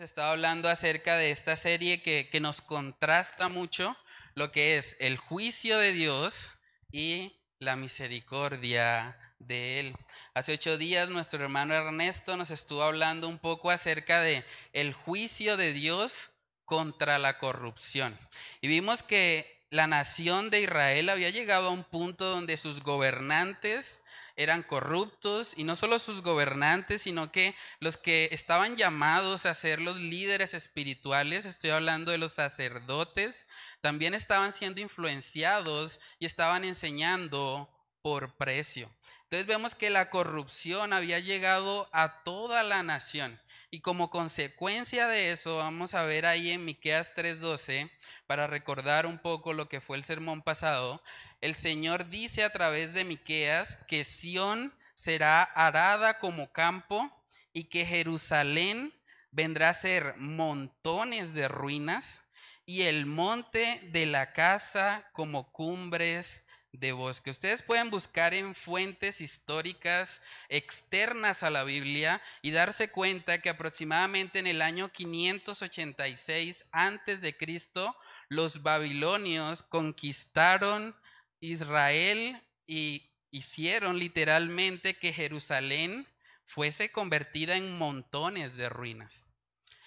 Hemos estado hablando acerca de esta serie que nos contrasta mucho lo que es el juicio de Dios y la misericordia de Él. Hace 8 días nuestro hermano Ernesto nos estuvo hablando un poco acerca de el juicio de Dios contra la corrupción. Y vimos que la nación de Israel había llegado a un punto donde sus gobernantes eran corruptos, y no solo sus gobernantes, sino que los que estaban llamados a ser los líderes espirituales, estoy hablando de los sacerdotes, también estaban siendo influenciados y estaban enseñando por precio. Entonces vemos que la corrupción había llegado a toda la nación. Y como consecuencia de eso, vamos a ver ahí en Miqueas 3:12, para recordar un poco lo que fue el sermón pasado, el Señor dice a través de Miqueas que Sión será arada como campo y que Jerusalén vendrá a ser montones de ruinas y el monte de la casa como cumbres de bosque. Ustedes pueden buscar en fuentes históricas externas a la Biblia y darse cuenta que aproximadamente en el año 586 antes de Cristo, los babilonios conquistaron Israel y hicieron literalmente que Jerusalén fuese convertida en montones de ruinas.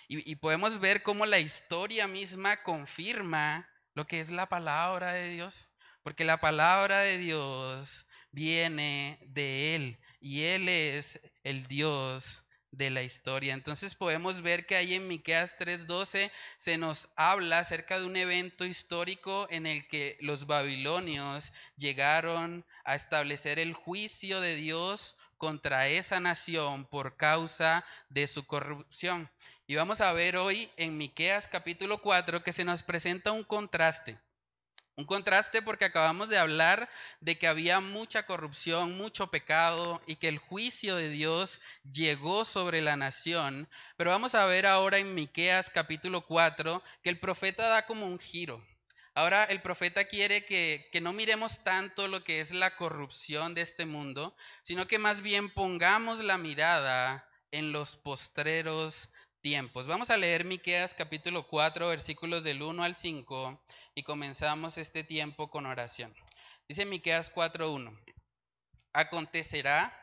Y podemos ver cómo la historia misma confirma lo que es la palabra de Dios, porque la palabra de Dios viene de Él y Él es el Dios de la historia. Entonces podemos ver que ahí en Miqueas 3:12 se nos habla acerca de un evento histórico en el que los babilonios llegaron a establecer el juicio de Dios contra esa nación por causa de su corrupción. Y vamos a ver hoy en Miqueas capítulo 4 que se nos presenta un contraste. Un contraste porque acabamos de hablar de que había mucha corrupción, mucho pecado y que el juicio de Dios llegó sobre la nación. Pero vamos a ver ahora en Miqueas capítulo 4 que el profeta da como un giro. Ahora el profeta quiere que no miremos tanto lo que es la corrupción de este mundo, sino que más bien pongamos la mirada en los postreros tiempos. Vamos a leer Miqueas capítulo 4 versículos del 1 al 5 y comenzamos este tiempo con oración. Dice Miqueas 4:1: Acontecerá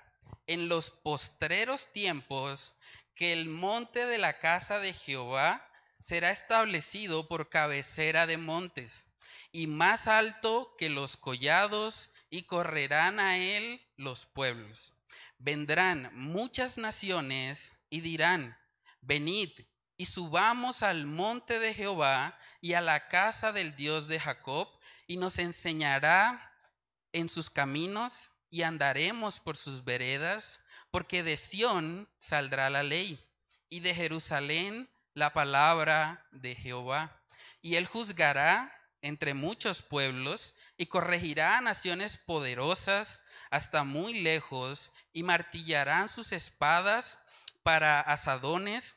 en los postreros tiempos que el monte de la casa de Jehová será establecido por cabecera de montes y más alto que los collados, y correrán a él los pueblos. Vendrán muchas naciones y dirán: venid y subamos al monte de Jehová y a la casa del Dios de Jacob, y nos enseñará en sus caminos y andaremos por sus veredas, porque de Sión saldrá la ley y de Jerusalén la palabra de Jehová. Y él juzgará entre muchos pueblos y corregirá a naciones poderosas hasta muy lejos, y martillarán sus espadas para asadones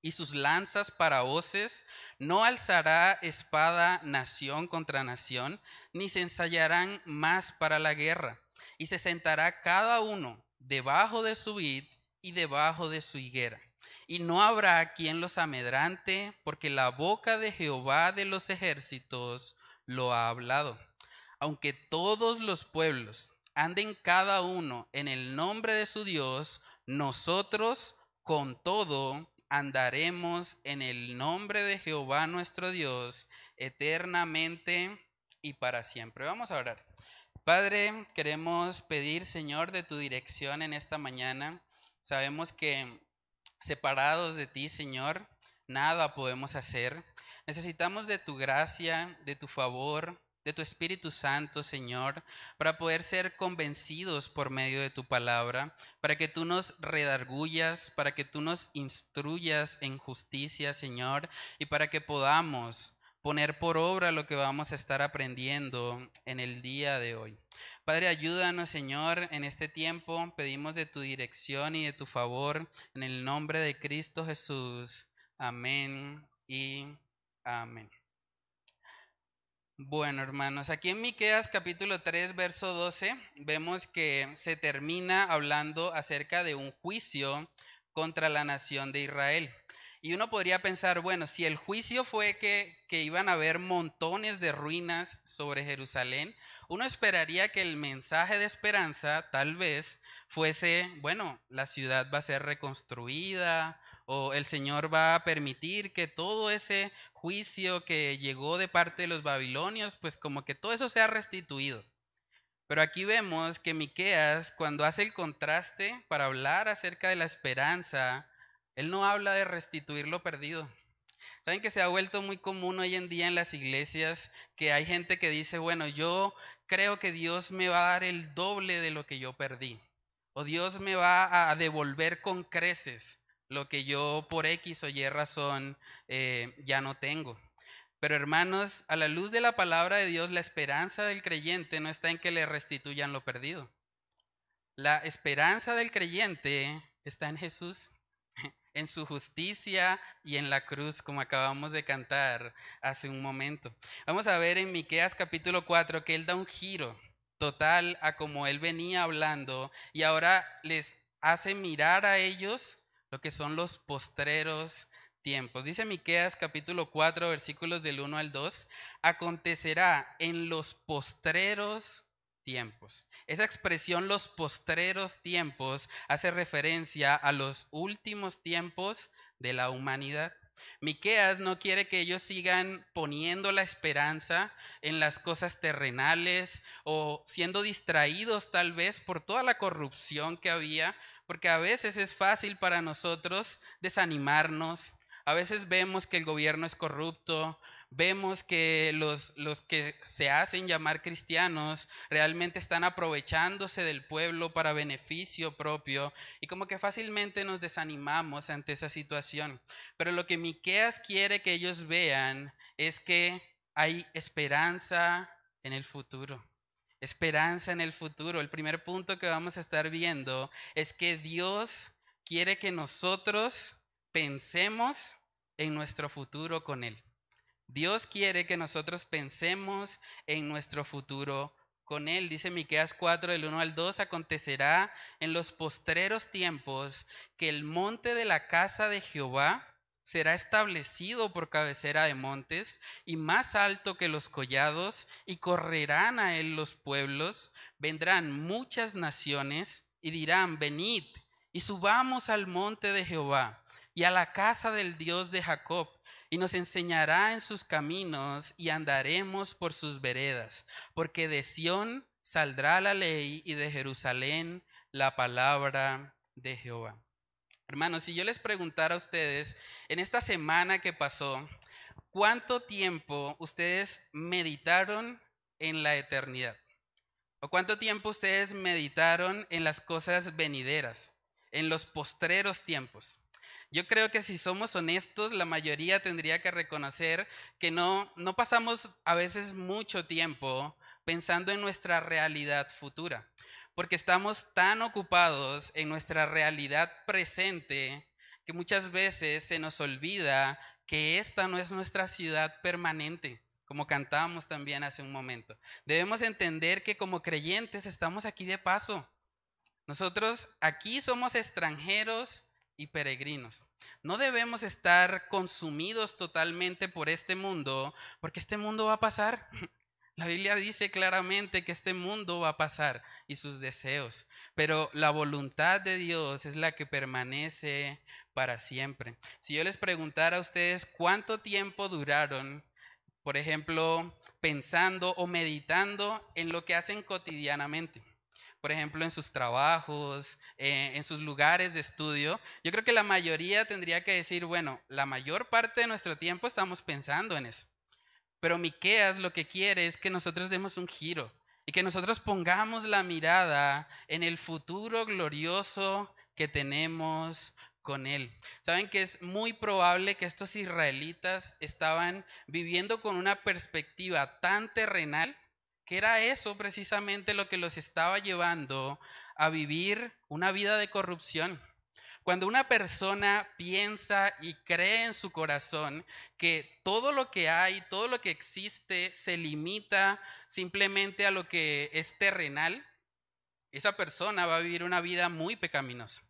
y sus lanzas para hoces. No alzará espada nación contra nación, ni se ensayarán más para la guerra. Y se sentará cada uno debajo de su vid y debajo de su higuera. Y no habrá quien los amedrante, porque la boca de Jehová de los ejércitos lo ha hablado. Aunque todos los pueblos anden cada uno en el nombre de su Dios, nosotros con todo andaremos en el nombre de Jehová nuestro Dios eternamente y para siempre. Vamos a orar. Padre, queremos pedir, Señor, de tu dirección en esta mañana. Sabemos que separados de ti, Señor, nada podemos hacer. Necesitamos de tu gracia, de tu favor, de tu Espíritu Santo, Señor, para poder ser convencidos por medio de tu palabra, para que tú nos redargullas, para que tú nos instruyas en justicia, Señor, y para que podamos poner por obra lo que vamos a estar aprendiendo en el día de hoy. Padre, ayúdanos, Señor, en este tiempo. Pedimos de tu dirección y de tu favor en el nombre de Cristo Jesús. Amén y amén. Bueno, hermanos, aquí en Miqueas capítulo 3, verso 12, vemos que se termina hablando acerca de un juicio contra la nación de Israel. Y uno podría pensar, bueno, si el juicio fue que iban a haber montones de ruinas sobre Jerusalén, uno esperaría que el mensaje de esperanza tal vez fuese, bueno, la ciudad va a ser reconstruida o el Señor va a permitir que todo ese juicio que llegó de parte de los babilonios, pues como que todo eso sea restituido. Pero aquí vemos que Miqueas, cuando hace el contraste para hablar acerca de la esperanza, él no habla de restituir lo perdido. Saben que se ha vuelto muy común hoy en día en las iglesias que hay gente que dice, bueno, yo creo que Dios me va a dar el doble de lo que yo perdí. O Dios me va a devolver con creces lo que yo por X o Y razón ya no tengo. Pero hermanos, a la luz de la palabra de Dios, la esperanza del creyente no está en que le restituyan lo perdido. La esperanza del creyente está en Jesús, en su justicia y en la cruz, como acabamos de cantar hace un momento. Vamos a ver en Miqueas capítulo 4 que él da un giro total a como él venía hablando y ahora les hace mirar a ellos lo que son los postreros tiempos. Dice Miqueas capítulo 4 versículos del 1 al 2, acontecerá en los postreros tiempos. Esa expresión los postreros tiempos hace referencia a los últimos tiempos de la humanidad. Miqueas no quiere que ellos sigan poniendo la esperanza en las cosas terrenales o siendo distraídos tal vez por toda la corrupción que había, porque a veces es fácil para nosotros desanimarnos. A veces vemos que el gobierno es corrupto, vemos que los que se hacen llamar cristianos realmente están aprovechándose del pueblo para beneficio propio y como que fácilmente nos desanimamos ante esa situación. Pero lo que Miqueas quiere que ellos vean es que hay esperanza en el futuro. Esperanza en el futuro. El primer punto que vamos a estar viendo es que Dios quiere que nosotros pensemos en nuestro futuro con Él. Dios quiere que nosotros pensemos en nuestro futuro con Él. Dice Miqueas 4, del 1 al 2, acontecerá en los postreros tiempos que el monte de la casa de Jehová será establecido por cabecera de montes y más alto que los collados, y correrán a él los pueblos, vendrán muchas naciones y dirán, venid y subamos al monte de Jehová y a la casa del Dios de Jacob, y nos enseñará en sus caminos y andaremos por sus veredas, porque de Sión saldrá la ley y de Jerusalén la palabra de Jehová. Hermanos, si yo les preguntara a ustedes en esta semana que pasó, ¿cuánto tiempo ustedes meditaron en la eternidad? ¿O cuánto tiempo ustedes meditaron en las cosas venideras, en los postreros tiempos? Yo creo que si somos honestos, la mayoría tendría que reconocer que no pasamos a veces mucho tiempo pensando en nuestra realidad futura, porque estamos tan ocupados en nuestra realidad presente que muchas veces se nos olvida que esta no es nuestra ciudad permanente, como cantábamos también hace un momento. Debemos entender que como creyentes estamos aquí de paso. Nosotros aquí somos extranjeros y peregrinos. No debemos estar consumidos totalmente por este mundo, porque este mundo va a pasar. La Biblia dice claramente que este mundo va a pasar y sus deseos, pero la voluntad de Dios es la que permanece para siempre. Si yo les preguntara a ustedes cuánto tiempo duraron, por ejemplo, pensando o meditando en lo que hacen cotidianamente, por ejemplo, en sus trabajos, en sus lugares de estudio, yo creo que la mayoría tendría que decir, bueno, la mayor parte de nuestro tiempo estamos pensando en eso. Pero Miqueas lo que quiere es que nosotros demos un giro y que nosotros pongamos la mirada en el futuro glorioso que tenemos con él. Saben que es muy probable que estos israelitas estaban viviendo con una perspectiva tan terrenal que era eso precisamente lo que los estaba llevando a vivir una vida de corrupción. Cuando una persona piensa y cree en su corazón que todo lo que hay, todo lo que existe se limita simplemente a lo que es terrenal, esa persona va a vivir una vida muy pecaminosa.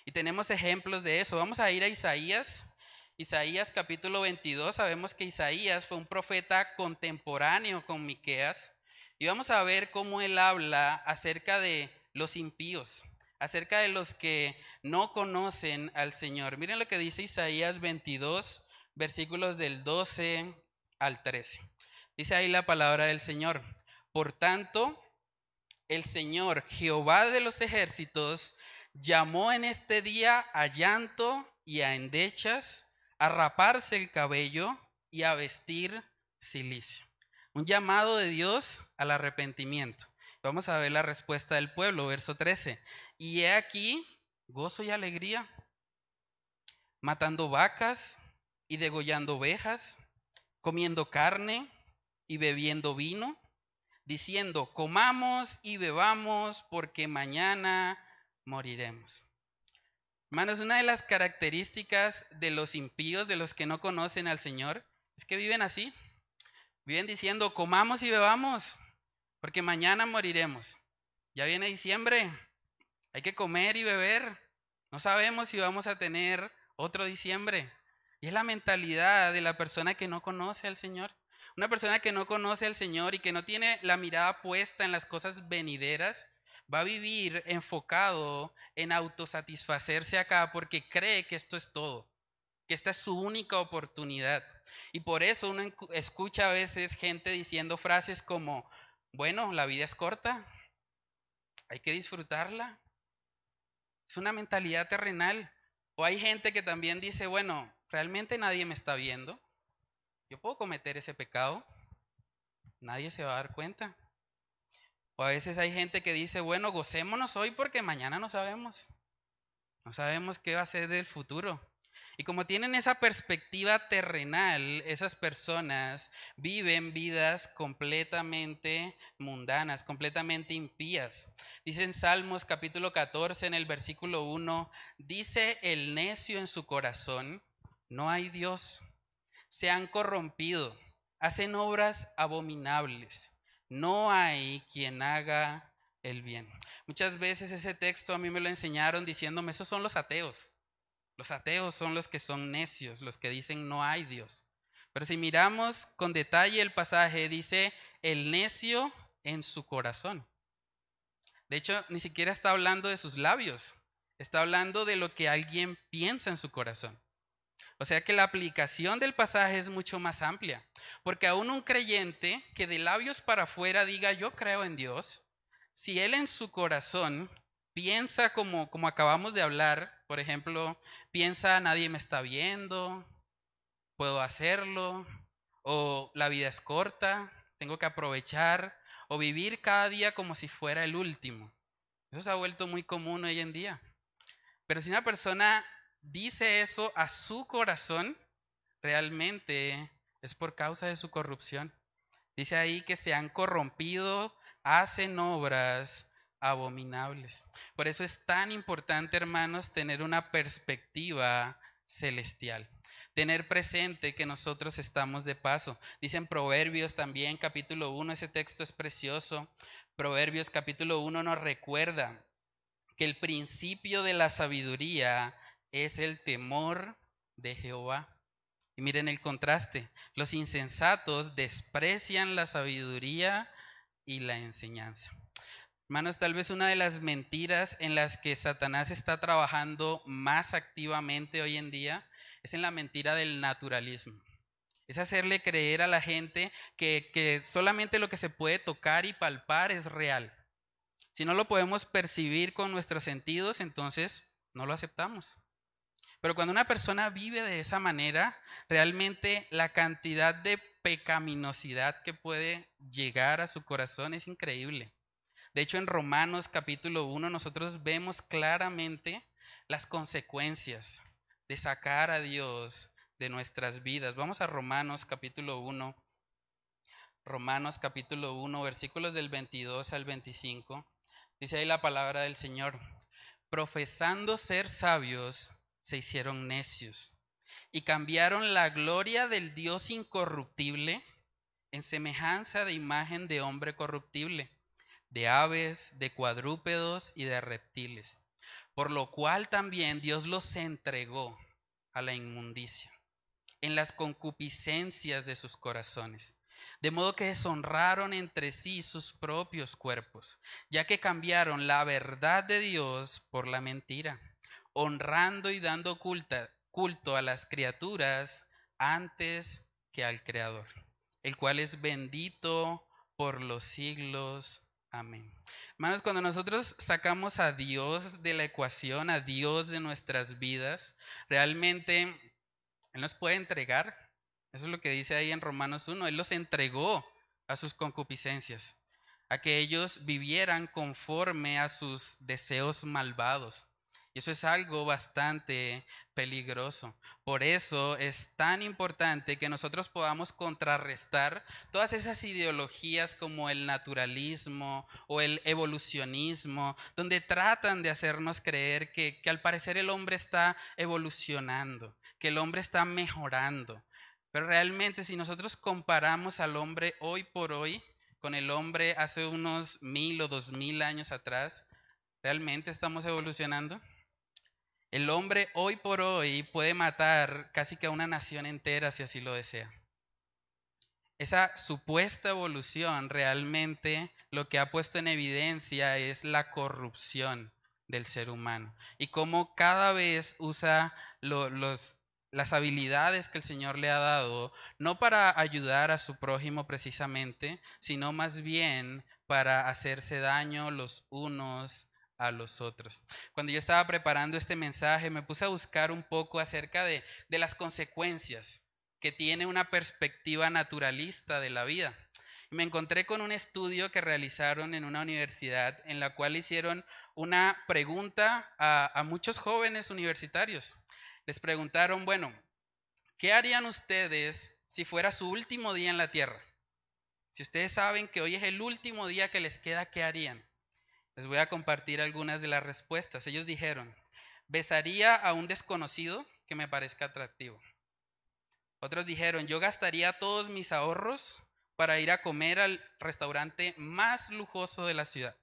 Y tenemos ejemplos de eso. Vamos a ir a Isaías Isaías capítulo 22, sabemos que Isaías fue un profeta contemporáneo con Miqueas y vamos a ver cómo él habla acerca de los impíos, acerca de los que no conocen al Señor. Miren lo que dice Isaías 22, versículos del 12 al 13. Dice ahí la palabra del Señor. Por tanto, el Señor, Jehová de los ejércitos, llamó en este día a llanto y a endechas, a raparse el cabello y a vestir cilicio. Un llamado de Dios al arrepentimiento. Vamos a ver la respuesta del pueblo, verso 13. Y he aquí gozo y alegría, matando vacas y degollando ovejas, comiendo carne y bebiendo vino, diciendo, comamos y bebamos porque mañana moriremos. Hermanos, una de las características de los impíos, de los que no conocen al Señor, es que viven así. Viven diciendo, comamos y bebamos porque mañana moriremos. Ya viene diciembre, hay que comer y beber. No sabemos si vamos a tener otro diciembre. Y es la mentalidad de la persona que no conoce al Señor. Una persona que no conoce al Señor y que no tiene la mirada puesta en las cosas venideras, va a vivir enfocado en autosatisfacerse acá porque cree que esto es todo, que esta es su única oportunidad. Y por eso uno escucha a veces gente diciendo frases como, bueno, la vida es corta, hay que disfrutarla. Es una mentalidad terrenal. O hay gente que también dice, bueno, realmente nadie me está viendo. Yo puedo cometer ese pecado, nadie se va a dar cuenta. O a veces hay gente que dice, bueno, gocémonos hoy porque mañana no sabemos. No sabemos qué va a ser del futuro. Y como tienen esa perspectiva terrenal, esas personas viven vidas completamente mundanas, completamente impías. Dice en Salmos capítulo 14 en el versículo 1, dice el necio en su corazón, no hay Dios. Se han corrompido, hacen obras abominables. No hay quien haga el bien. Muchas veces ese texto a mí me lo enseñaron diciéndome, esos son los ateos. Los ateos son los que son necios, los que dicen no hay Dios. Pero si miramos con detalle el pasaje, dice el necio en su corazón. De hecho, ni siquiera está hablando de sus labios, está hablando de lo que alguien piensa en su corazón. O sea que la aplicación del pasaje es mucho más amplia, porque aún un creyente que de labios para afuera diga yo creo en Dios, si él en su corazón piensa como acabamos de hablar, por ejemplo, piensa nadie me está viendo, puedo hacerlo, o la vida es corta, tengo que aprovechar, o vivir cada día como si fuera el último. Eso se ha vuelto muy común hoy en día. Pero si una persona dice eso a su corazón, realmente es por causa de su corrupción. Dice ahí que se han corrompido, hacen obras abominables. Por eso es tan importante, hermanos, tener una perspectiva celestial. Tener presente que nosotros estamos de paso. Dicen Proverbios también, capítulo 1, ese texto es precioso. Proverbios capítulo 1 nos recuerda que el principio de la sabiduría es el temor de Jehová. Y miren el contraste, los insensatos desprecian la sabiduría y la enseñanza. Hermanos, tal vez una de las mentiras en las que Satanás está trabajando más activamente hoy en día es en la mentira del naturalismo. Es hacerle creer a la gente que solamente lo que se puede tocar y palpar es real. Si no lo podemos percibir con nuestros sentidos, entonces no lo aceptamos. Pero cuando una persona vive de esa manera, realmente la cantidad de pecaminosidad que puede llegar a su corazón es increíble. De hecho, en Romanos capítulo 1 nosotros vemos claramente las consecuencias de sacar a Dios de nuestras vidas. Vamos a Romanos capítulo 1. Romanos capítulo 1, versículos del 22 al 25. Dice ahí la palabra del Señor. Profesando ser sabios, se hicieron necios y cambiaron la gloria del Dios incorruptible en semejanza de imagen de hombre corruptible, de aves, de cuadrúpedos y de reptiles, por lo cual también Dios los entregó a la inmundicia en las concupiscencias de sus corazones. De modo que deshonraron entre sí sus propios cuerpos, ya que cambiaron la verdad de Dios por la mentira, honrando y dando culto a las criaturas antes que al Creador, el cual es bendito por los siglos. Amén. Hermanos, cuando nosotros sacamos a Dios de la ecuación, a Dios de nuestras vidas, realmente Él nos puede entregar. Eso es lo que dice ahí en Romanos 1. Él los entregó a sus concupiscencias, a que ellos vivieran conforme a sus deseos malvados. Y eso es algo bastante peligroso. Por eso es tan importante que nosotros podamos contrarrestar todas esas ideologías como el naturalismo o el evolucionismo, donde tratan de hacernos creer que al parecer el hombre está evolucionando, que el hombre está mejorando. Pero realmente si nosotros comparamos al hombre hoy por hoy con el hombre hace unos 1000 o 2000 años atrás, ¿realmente estamos evolucionando? El hombre hoy por hoy puede matar casi que a una nación entera si así lo desea. Esa supuesta evolución realmente lo que ha puesto en evidencia es la corrupción del ser humano y cómo cada vez usa las habilidades que el Señor le ha dado, no para ayudar a su prójimo precisamente, sino más bien para hacerse daño los unos a los otros. Cuando yo estaba preparando este mensaje, me puse a buscar un poco acerca de las consecuencias que tiene una perspectiva naturalista de la vida. Y me encontré con un estudio que realizaron en una universidad en la cual hicieron una pregunta a muchos jóvenes universitarios. Les preguntaron, bueno, ¿qué harían ustedes si fuera su último día en la tierra? Si ustedes saben que hoy es el último día que les queda, ¿qué harían? Les voy a compartir algunas de las respuestas. Ellos dijeron, besaría a un desconocido que me parezca atractivo. Otros dijeron, yo gastaría todos mis ahorros para ir a comer al restaurante más lujoso de la ciudad.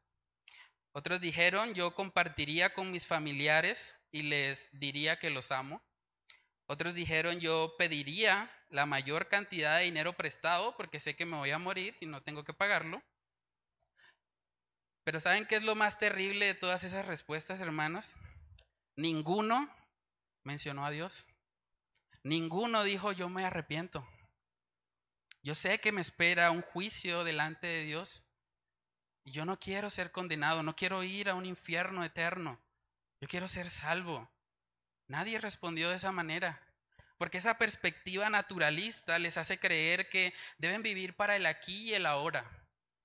Otros dijeron, yo compartiría con mis familiares y les diría que los amo. Otros dijeron, yo pediría la mayor cantidad de dinero prestado porque sé que me voy a morir y no tengo que pagarlo. Pero ¿saben qué es lo más terrible de todas esas respuestas, hermanos? Ninguno mencionó a Dios. Ninguno dijo, yo me arrepiento. Yo sé que me espera un juicio delante de Dios y yo no quiero ser condenado, no quiero ir a un infierno eterno. Yo quiero ser salvo. Nadie respondió de esa manera, porque esa perspectiva naturalista les hace creer que deben vivir para el aquí y el ahora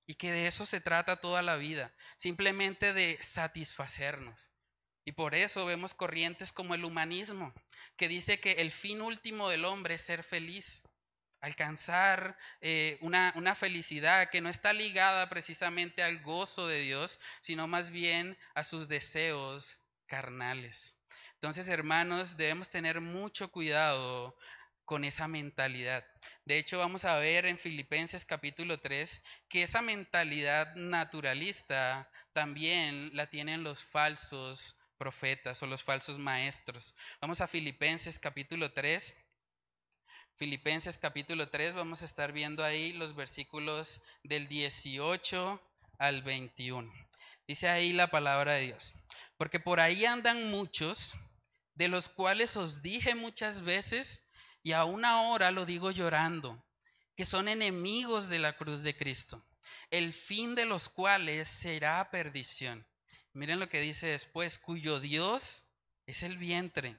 y que de eso se trata toda la vida, simplemente de satisfacernos. Y por eso vemos corrientes como el humanismo, que dice que el fin último del hombre es ser feliz, alcanzar una felicidad que no está ligada precisamente al gozo de Dios, sino más bien a sus deseos carnales. Entonces, hermanos, debemos tener mucho cuidado con esa mentalidad. De hecho, vamos a ver en Filipenses capítulo 3 que esa mentalidad naturalista también la tienen los falsos profetas o los falsos maestros. Vamos a Filipenses capítulo 3. Filipenses capítulo 3, vamos a estar viendo ahí los versículos del 18 al 21. Dice ahí la palabra de Dios, porque por ahí andan muchos, de los cuales os dije muchas veces, y aún ahora lo digo llorando, que son enemigos de la cruz de Cristo, el fin de los cuales será perdición. Miren lo que dice después, cuyo Dios es el vientre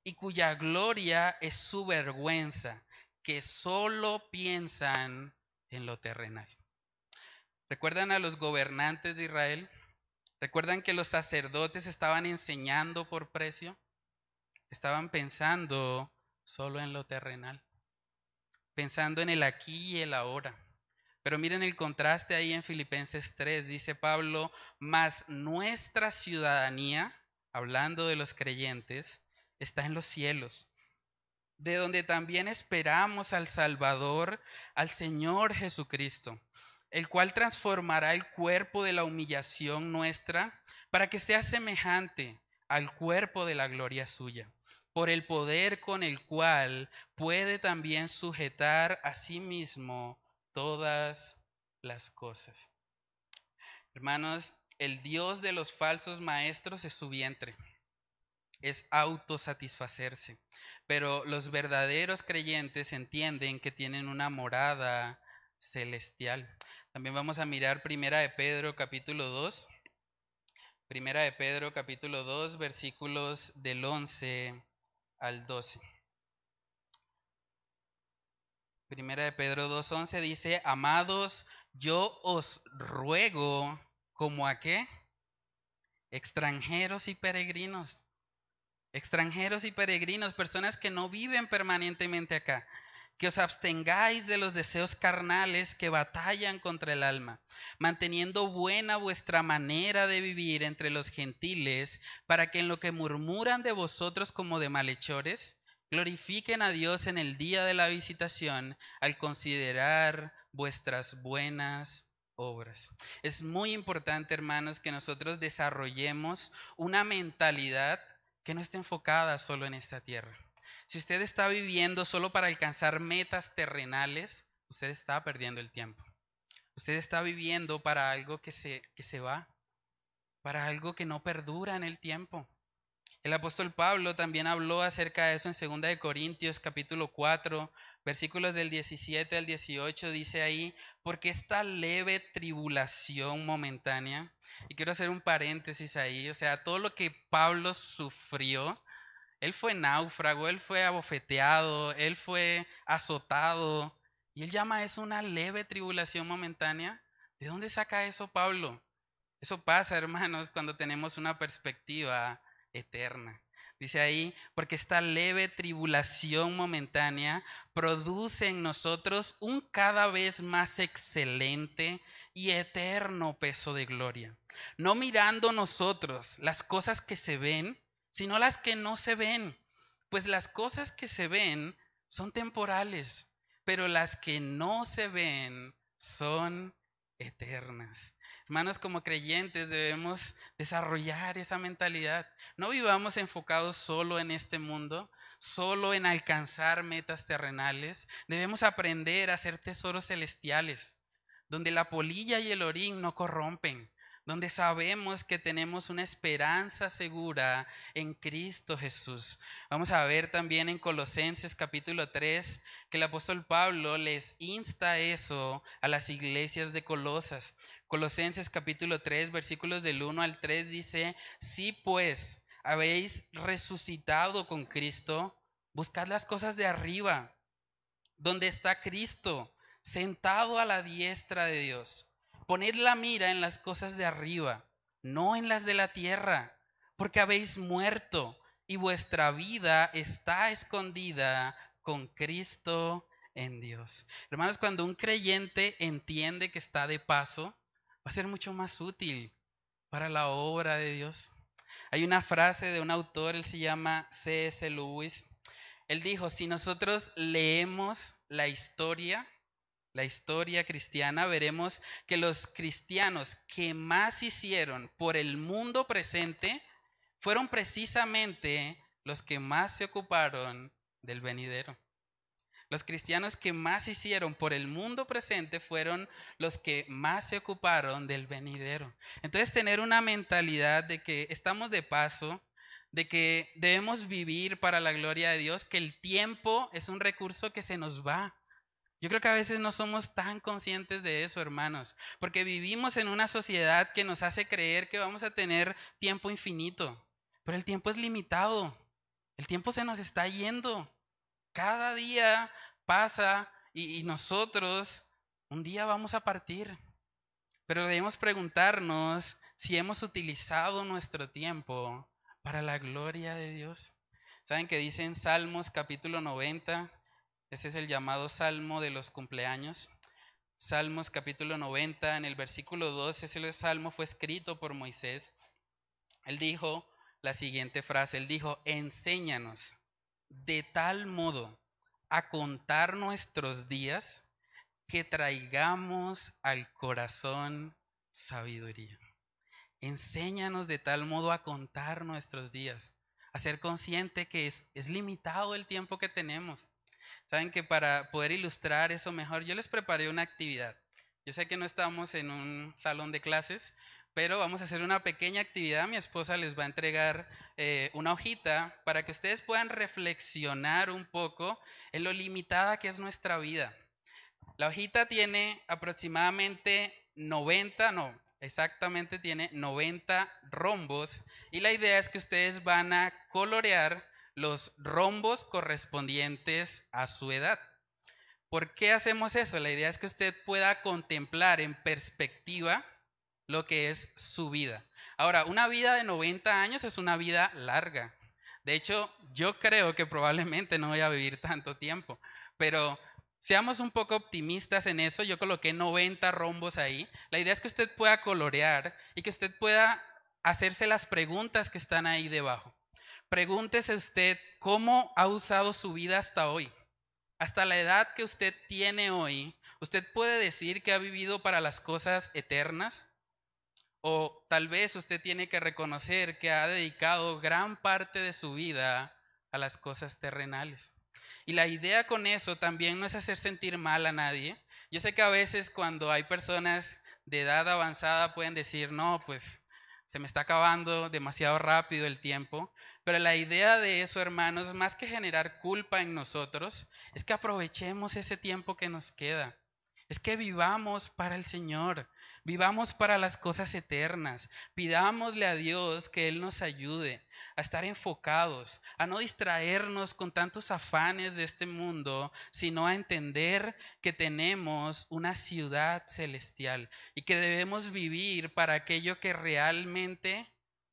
y cuya gloria es su vergüenza, que solo piensan en lo terrenal. ¿Recuerdan a los gobernantes de Israel? ¿Recuerdan que los sacerdotes estaban enseñando por precio? Estaban pensando solo en lo terrenal, pensando en el aquí y el ahora. Pero miren el contraste ahí en Filipenses 3, dice Pablo, mas nuestra ciudadanía, hablando de los creyentes, está en los cielos, de donde también esperamos al Salvador, al Señor Jesucristo, el cual transformará el cuerpo de la humillación nuestra para que sea semejante al cuerpo de la gloria suya, por el poder con el cual puede también sujetar a sí mismo todas las cosas. Hermanos, el Dios de los falsos maestros es su vientre, es autosatisfacerse, pero los verdaderos creyentes entienden que tienen una morada celestial. También vamos a mirar Primera de Pedro capítulo 2. Primera de Pedro capítulo 2, versículos del 11 al 12. Primera de Pedro 2:11 dice: amados, yo os ruego, ¿como a qué? Extranjeros y peregrinos. Extranjeros y peregrinos, personas que no viven permanentemente acá, que os abstengáis de los deseos carnales que batallan contra el alma, manteniendo buena vuestra manera de vivir entre los gentiles, para que en lo que murmuran de vosotros como de malhechores, glorifiquen a Dios en el día de la visitación al considerar vuestras buenas obras. Es muy importante, hermanos, que nosotros desarrollemos una mentalidad que no esté enfocada solo en esta tierra. Si usted está viviendo solo para alcanzar metas terrenales, usted está perdiendo el tiempo. Usted está viviendo para algo que se va, para algo que no perdura en el tiempo. El apóstol Pablo también habló acerca de eso en 2 de Corintios capítulo 4, versículos del 17 al 18, dice ahí: porque esta leve tribulación momentánea, y quiero hacer un paréntesis ahí, o sea, todo lo que Pablo sufrió, él fue náufrago, él fue abofeteado, él fue azotado, y él llama eso una leve tribulación momentánea. ¿De dónde saca eso Pablo? Eso pasa, hermanos, cuando tenemos una perspectiva eterna. Dice ahí: porque esta leve tribulación momentánea produce en nosotros un cada vez más excelente y eterno peso de gloria. No mirando nosotros las cosas que se ven, sino las que no se ven. Pues las cosas que se ven son temporales, pero las que no se ven son eternas. Hermanos, como creyentes debemos desarrollar esa mentalidad. No vivamos enfocados solo en este mundo, solo en alcanzar metas terrenales. Debemos aprender a hacer tesoros celestiales, donde la polilla y el orín no corrompen, donde sabemos que tenemos una esperanza segura en Cristo Jesús. Vamos a ver también en Colosenses capítulo 3 que el apóstol Pablo les insta eso a las iglesias de Colosas. Colosenses capítulo 3, versículos del 1 al 3 dice: si pues habéis resucitado con Cristo, buscad las cosas de arriba, donde está Cristo, sentado a la diestra de Dios. Poned la mira en las cosas de arriba, no en las de la tierra, porque habéis muerto y vuestra vida está escondida con Cristo en Dios. Hermanos, cuando un creyente entiende que está de paso, va a ser mucho más útil para la obra de Dios. Hay una frase de un autor, él se llama C.S. Lewis. Él dijo: si nosotros leemos la historia cristiana, veremos que los cristianos que más hicieron por el mundo presente fueron precisamente los que más se ocuparon del venidero. Los cristianos que más hicieron por el mundo presente fueron los que más se ocuparon del venidero. Entonces, tener una mentalidad de que estamos de paso, de que debemos vivir para la gloria de Dios, que el tiempo es un recurso que se nos va. Yo creo que a veces no somos tan conscientes de eso, hermanos, porque vivimos en una sociedad que nos hace creer que vamos a tener tiempo infinito, pero el tiempo es limitado, el tiempo se nos está yendo. Cada día pasa y nosotros un día vamos a partir, pero debemos preguntarnos si hemos utilizado nuestro tiempo para la gloria de Dios. ¿Saben que dice en Salmos capítulo 90? Ese es el llamado Salmo de los cumpleaños. Salmos capítulo 90, en el versículo 2, ese salmo fue escrito por Moisés. Él dijo la siguiente frase, él dijo: enséñanos de tal modo a contar nuestros días que traigamos al corazón sabiduría. Enséñanos de tal modo a contar nuestros días. a ser consciente que es limitado el tiempo que tenemos. Saben que para poder ilustrar eso mejor, yo les preparé una actividad. Yo sé que no estamos en un salón de clases, pero vamos a hacer una pequeña actividad. Mi esposa les va a entregar una hojita para que ustedes puedan reflexionar un poco en lo limitada que es nuestra vida. La hojita tiene aproximadamente 90, no, exactamente tiene 90 rombos y la idea es que ustedes van a colorear los rombos correspondientes a su edad. ¿Por qué hacemos eso? La idea es que usted pueda contemplar en perspectiva lo que es su vida. Ahora, una vida de 90 años es una vida larga. De hecho, yo creo que probablemente no voy a vivir tanto tiempo, pero seamos un poco optimistas en eso. Yo coloqué 90 rombos ahí. La idea es que usted pueda colorear y que usted pueda hacerse las preguntas que están ahí debajo. Pregúntese usted cómo ha usado su vida hasta hoy. Hasta la edad que usted tiene hoy, ¿usted puede decir que ha vivido para las cosas eternas? O tal vez usted tiene que reconocer que ha dedicado gran parte de su vida a las cosas terrenales. Y la idea con eso también no es hacer sentir mal a nadie. Yo sé que a veces cuando hay personas de edad avanzada pueden decir, no, pues se me está acabando demasiado rápido el tiempo. Pero la idea de eso, hermanos, más que generar culpa en nosotros, es que aprovechemos ese tiempo que nos queda. Es que vivamos para el Señor, vivamos para las cosas eternas. Pidámosle a Dios que Él nos ayude a estar enfocados, a no distraernos con tantos afanes de este mundo, sino a entender que tenemos una ciudad celestial y que debemos vivir para aquello que realmente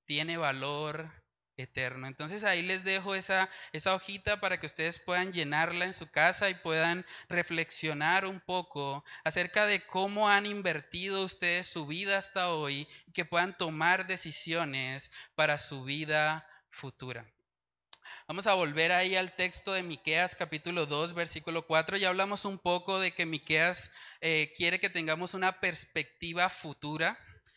tiene valor eterno. Entonces ahí les dejo esa hojita para que ustedes puedan llenarla en su casa y puedan reflexionar un poco acerca de cómo han invertido ustedes su vida hasta hoy y que puedan tomar decisiones para su vida futura. Vamos a volver ahí al texto de Miqueas capítulo 2 versículo 4. Ya hablamos un poco de que Miqueas quiere que tengamos una perspectiva futura.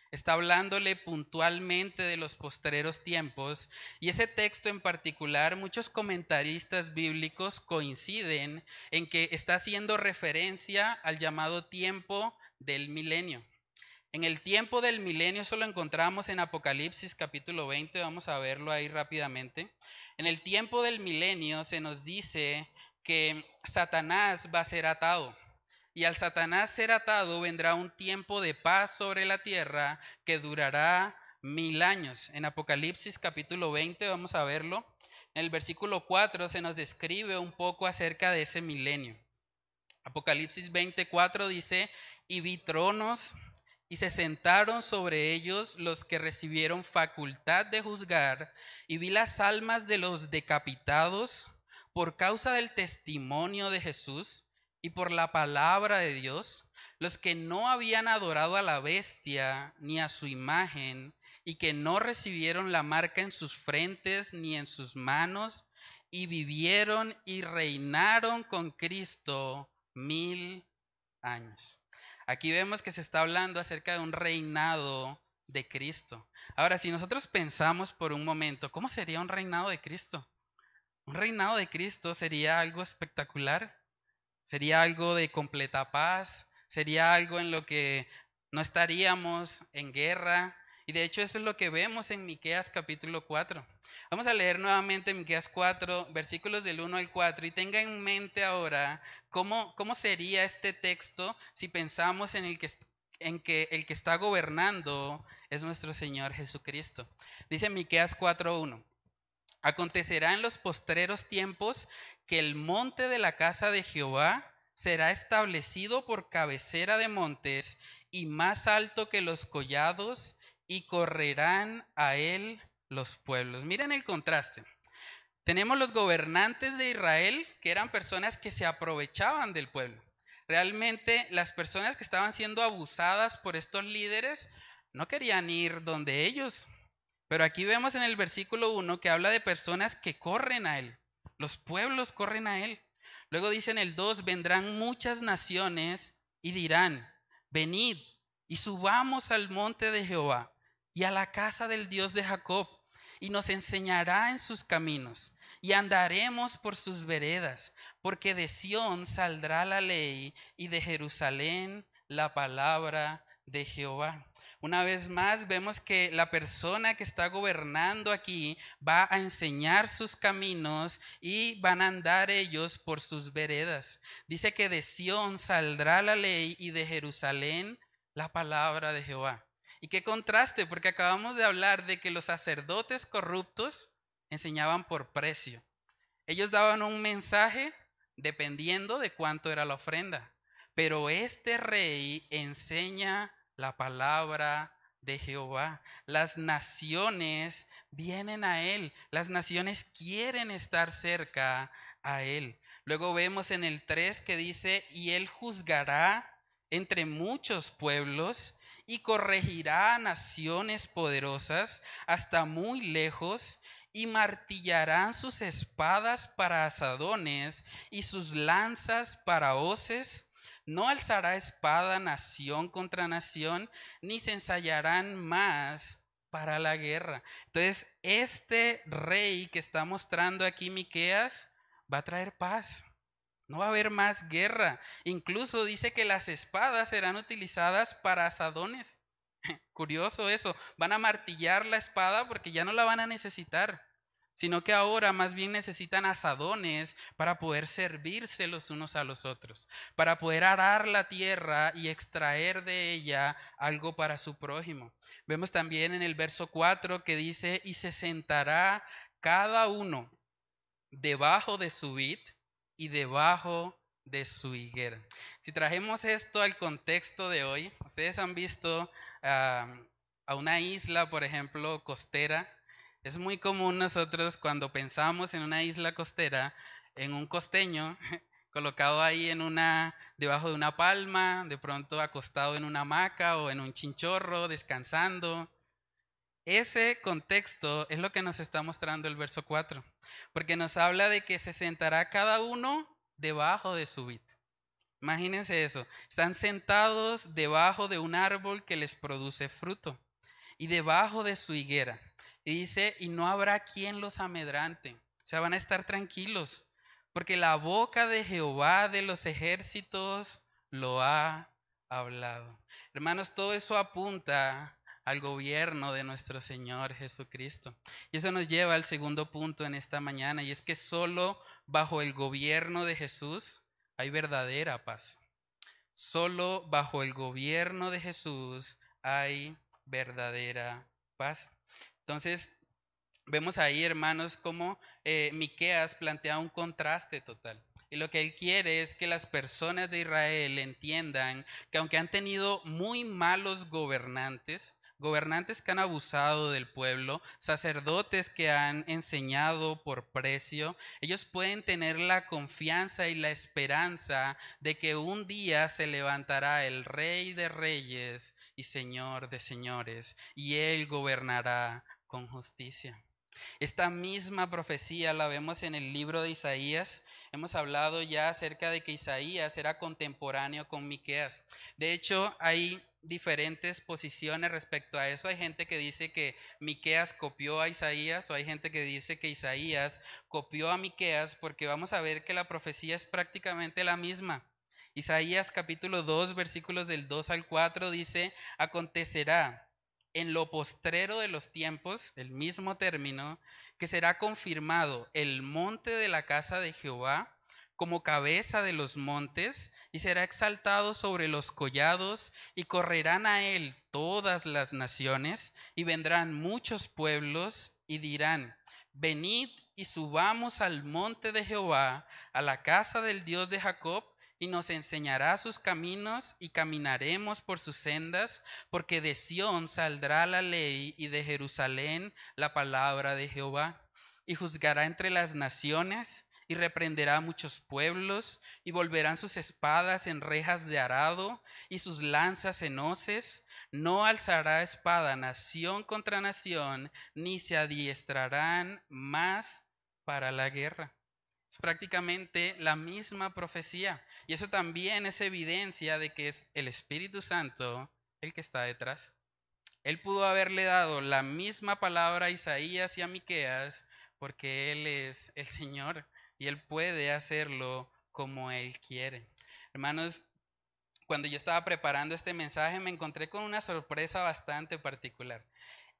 Está hablándole puntualmente de los postreros tiempos y ese texto en particular, muchos comentaristas bíblicos coinciden en que está haciendo referencia al llamado tiempo del milenio. En el tiempo del milenio, eso lo encontramos en Apocalipsis capítulo 20, vamos a verlo ahí rápidamente. En el tiempo del milenio se nos dice que Satanás va a ser atado. Y al Satanás ser atado vendrá un tiempo de paz sobre la tierra que durará 1000 años. En Apocalipsis capítulo 20 vamos a verlo. En el versículo 4 se nos describe un poco acerca de ese milenio. Apocalipsis 24 dice, y vi tronos y se sentaron sobre ellos los que recibieron facultad de juzgar, y vi las almas de los decapitados por causa del testimonio de Jesús y por la palabra de Dios, los que no habían adorado a la bestia ni a su imagen, y que no recibieron la marca en sus frentes ni en sus manos, y vivieron y reinaron con Cristo 1000 años. Aquí vemos que se está hablando acerca de un reinado de Cristo. Ahora, si nosotros pensamos por un momento, ¿cómo sería un reinado de Cristo? Un reinado de Cristo sería algo espectacular, sería algo de completa paz, sería algo en lo que no estaríamos en guerra. Y de hecho eso es lo que vemos en Miqueas capítulo 4. Vamos a leer nuevamente Miqueas 4, versículos del 1 al 4. Y tenga en mente ahora cómo sería este texto si pensamos en que el que está gobernando es nuestro Señor Jesucristo. Dice Miqueas 4:1. Acontecerá en los postreros tiempos que el monte de la casa de Jehová será establecido por cabecera de montes y más alto que los collados, y correrán a él los pueblos. Miren el contraste. Tenemos los gobernantes de Israel, que eran personas que se aprovechaban del pueblo. Realmente las personas que estaban siendo abusadas por estos líderes no querían ir donde ellos. Pero aquí vemos en el versículo 1 que habla de personas que corren a él. Los pueblos corren a él. Luego dice en el 2, vendrán muchas naciones y dirán, venid y subamos al monte de Jehová y a la casa del Dios de Jacob, y nos enseñará en sus caminos, y andaremos por sus veredas, porque de Sión saldrá la ley, y de Jerusalén la palabra de Jehová. Una vez más vemos que la persona que está gobernando aquí va a enseñar sus caminos y van a andar ellos por sus veredas. Dice que de Sión saldrá la ley y de Jerusalén la palabra de Jehová. Y qué contraste, porque acabamos de hablar de que los sacerdotes corruptos enseñaban por precio. Ellos daban un mensaje dependiendo de cuánto era la ofrenda. Pero este rey enseña la palabra de Jehová. Las naciones vienen a él. Las naciones quieren estar cerca a él. Luego vemos en el 3 que dice, y él juzgará entre muchos pueblos y corregirá a naciones poderosas hasta muy lejos, y martillarán sus espadas para asadones y sus lanzas para hoces. No alzará espada nación contra nación, ni se ensayarán más para la guerra. Entonces, este rey que está mostrando aquí Miqueas va a traer paz. No va a haber más guerra. Incluso dice que las espadas serán utilizadas para asadones. Curioso eso. Van a martillar la espada porque ya no la van a necesitar, sino que ahora más bien necesitan asadones para poder servirse los unos a los otros, para poder arar la tierra y extraer de ella algo para su prójimo. Vemos también en el verso 4 que dice, y se sentará cada uno debajo de su vid y debajo de su higuera. Si trajemos esto al contexto de hoy, ustedes han visto a una isla, por ejemplo, costera. Es muy común nosotros cuando pensamos en una isla costera, en un costeño colocado ahí debajo de una palma, de pronto acostado en una hamaca o en un chinchorro, descansando. Ese contexto es lo que nos está mostrando el verso 4, porque nos habla de que se sentará cada uno debajo de su vid. Imagínense eso, están sentados debajo de un árbol que les produce fruto y debajo de su higuera. Y dice, y no habrá quien los amedrante, o sea, van a estar tranquilos, porque la boca de Jehová de los ejércitos lo ha hablado. Hermanos, todo eso apunta al gobierno de nuestro Señor Jesucristo. Y eso nos lleva al segundo punto en esta mañana, y es que solo bajo el gobierno de Jesús hay verdadera paz. Solo bajo el gobierno de Jesús hay verdadera paz. Entonces, vemos ahí, hermanos, cómo Miqueas plantea un contraste total. Y lo que él quiere es que las personas de Israel entiendan que aunque han tenido muy malos gobernantes, gobernantes que han abusado del pueblo, sacerdotes que han enseñado por precio, ellos pueden tener la confianza y la esperanza de que un día se levantará el Rey de Reyes y Señor de Señores, y él gobernará con justicia. Esta misma profecía la vemos en el libro de Isaías. Hemos hablado ya acerca de que Isaías era contemporáneo con Miqueas. De hecho, hay diferentes posiciones respecto a eso. Hay gente que dice que Miqueas copió a Isaías, o hay gente que dice que Isaías copió a Miqueas, porque vamos a ver que la profecía es prácticamente la misma. Isaías capítulo 2, versículos del 2 al 4 dice, acontecerá en lo postrero de los tiempos, el mismo término, que será confirmado el monte de la casa de Jehová como cabeza de los montes, y será exaltado sobre los collados, y correrán a él todas las naciones, y vendrán muchos pueblos, y dirán, venid y subamos al monte de Jehová, a la casa del Dios de Jacob, y nos enseñará sus caminos y caminaremos por sus sendas, porque de Sión saldrá la ley y de Jerusalén la palabra de Jehová. Y juzgará entre las naciones y reprenderá a muchos pueblos, y volverán sus espadas en rejas de arado y sus lanzas en hoces. No alzará espada nación contra nación, ni se adiestrarán más para la guerra. Es prácticamente la misma profecía. Y eso también es evidencia de que es el Espíritu Santo el que está detrás. Él pudo haberle dado la misma palabra a Isaías y a Miqueas porque Él es el Señor y Él puede hacerlo como Él quiere. Hermanos, cuando yo estaba preparando este mensaje me encontré con una sorpresa bastante particular.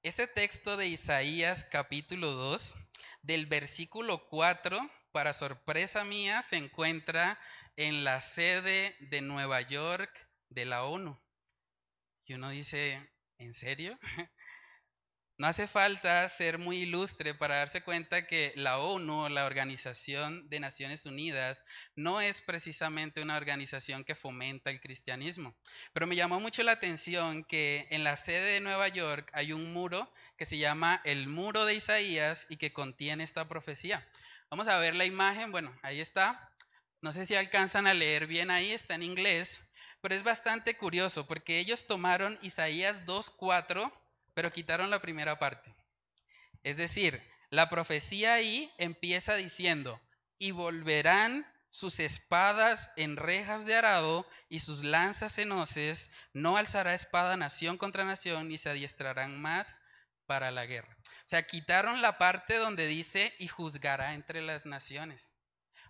Este texto de Isaías capítulo 2, del versículo 4, para sorpresa mía, se encuentra en la sede de Nueva York de la ONU. Y uno dice, ¿en serio? No hace falta ser muy ilustre para darse cuenta que la ONU, la Organización de Naciones Unidas, no es precisamente una organización que fomenta el cristianismo. Pero me llamó mucho la atención que en la sede de Nueva York hay un muro que se llama el Muro de Isaías y que contiene esta profecía. Vamos a ver la imagen. Bueno, ahí está. No sé si alcanzan a leer bien ahí, está en inglés, pero es bastante curioso porque ellos tomaron Isaías 2:4 pero quitaron la primera parte. Es decir, la profecía ahí empieza diciendo, y volverán sus espadas en rejas de arado y sus lanzas en hoces, no alzará espada nación contra nación, ni se adiestrarán más para la guerra. O sea, quitaron la parte donde dice, y juzgará entre las naciones.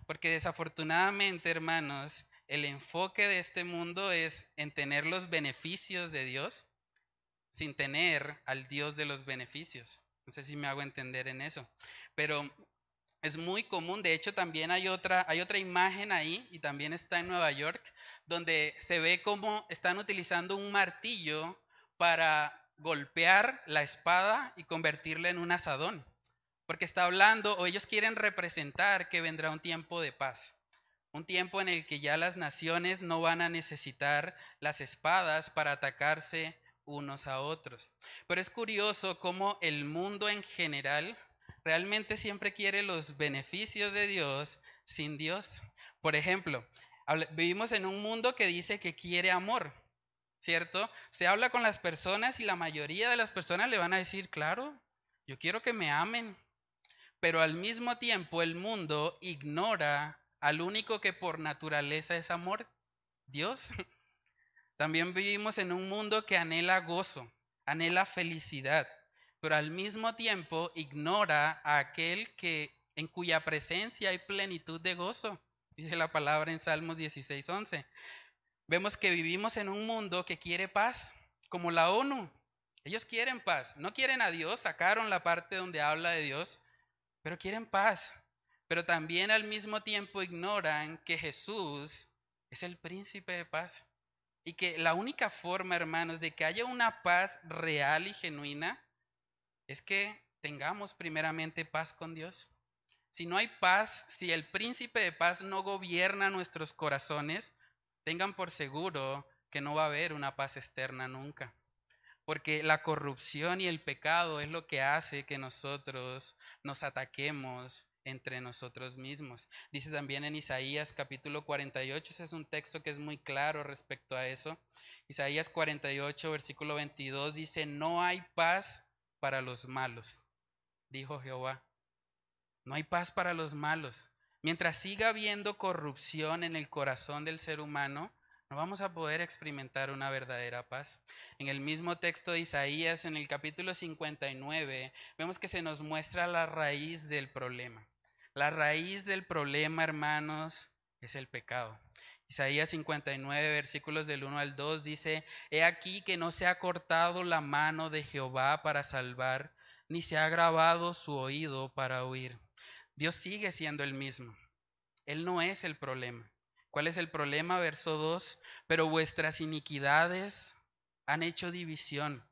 Porque desafortunadamente, hermanos, el enfoque de este mundo es en tener los beneficios de Dios sin tener al Dios de los beneficios. No sé si me hago entender en eso. Pero es muy común, de hecho también hay otra imagen ahí, y también está en Nueva York, donde se ve cómo están utilizando un martillo para golpear la espada y convertirla en un asadón. Porque está hablando, o ellos quieren representar que vendrá un tiempo de paz. Un tiempo en el que ya las naciones no van a necesitar las espadas para atacarse unos a otros. Pero es curioso cómo el mundo en general realmente siempre quiere los beneficios de Dios sin Dios. Por ejemplo, vivimos en un mundo que dice que quiere amor, ¿cierto? Se habla con las personas y la mayoría de las personas le van a decir, claro, yo quiero que me amen, pero al mismo tiempo el mundo ignora al único que por naturaleza es amor, Dios. También vivimos en un mundo que anhela gozo, anhela felicidad, pero al mismo tiempo ignora a aquel en cuya presencia hay plenitud de gozo. Dice la palabra en Salmos 16:11. Vemos que vivimos en un mundo que quiere paz, como la ONU. Ellos quieren paz, no quieren a Dios, sacaron la parte donde habla de Dios, pero quieren paz. Pero también al mismo tiempo ignoran que Jesús es el príncipe de paz. Y que la única forma, hermanos, de que haya una paz real y genuina es que tengamos primeramente paz con Dios. Si no hay paz, si el príncipe de paz no gobierna nuestros corazones, tengan por seguro que no va a haber una paz externa nunca. Porque la corrupción y el pecado es lo que hace que nosotros nos ataquemos entre nosotros mismos. Dice también en Isaías capítulo 48, ese es un texto que es muy claro respecto a eso. Isaías 48, versículo 22 dice, no hay paz para los malos, dijo Jehová. No hay paz para los malos. Mientras siga habiendo corrupción en el corazón del ser humano, no vamos a poder experimentar una verdadera paz. En el mismo texto de Isaías, en el capítulo 59, vemos que se nos muestra la raíz del problema. La raíz del problema, hermanos, es el pecado. Isaías 59, versículos del 1 al 2 dice, he aquí que no se ha cortado la mano de Jehová para salvar, ni se ha agravado su oído para oír. Dios sigue siendo el mismo. Él no es el problema. ¿Cuál es el problema? Verso 2. Pero vuestras iniquidades han hecho división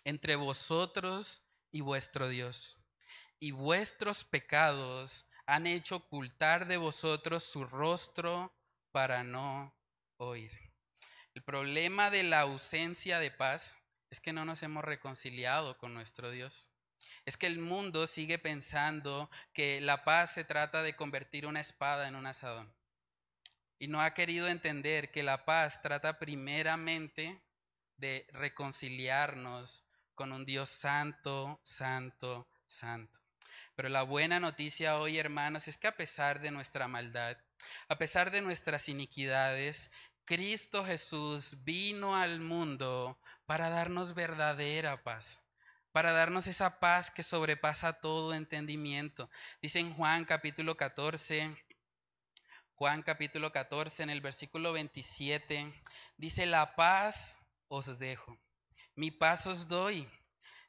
entre vosotros y vuestro Dios. Y vuestros pecados han hecho ocultar de vosotros su rostro para no oír. El problema de la ausencia de paz es que no nos hemos reconciliado con nuestro Dios. Es que el mundo sigue pensando que la paz se trata de convertir una espada en un asadón. Y no ha querido entender que la paz trata primeramente de reconciliarnos con un Dios santo, santo, santo. Pero la buena noticia hoy, hermanos, es que a pesar de nuestra maldad, a pesar de nuestras iniquidades, Cristo Jesús vino al mundo para darnos verdadera paz, para darnos esa paz que sobrepasa todo entendimiento. Dice en Juan capítulo 14 en el versículo 27, dice: la paz os dejo, mi paz os doy.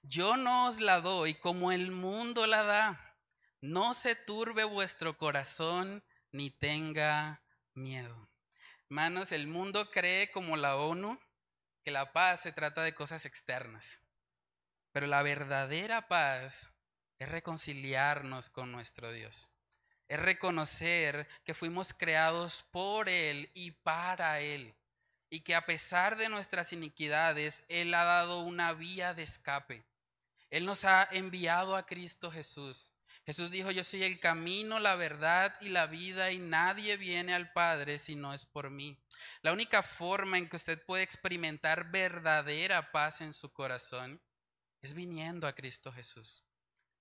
Yo no os la doy como el mundo la da. No se turbe vuestro corazón ni tenga miedo. Hermanos, el mundo cree, como la ONU, que la paz se trata de cosas externas, pero la verdadera paz es reconciliarnos con nuestro Dios. Es reconocer que fuimos creados por Él y para Él, y que a pesar de nuestras iniquidades, Él ha dado una vía de escape. Él nos ha enviado a Cristo Jesús. Jesús dijo: yo soy el camino, la verdad y la vida, y nadie viene al Padre si no es por mí. La única forma en que usted puede experimentar verdadera paz en su corazón es viniendo a Cristo Jesús,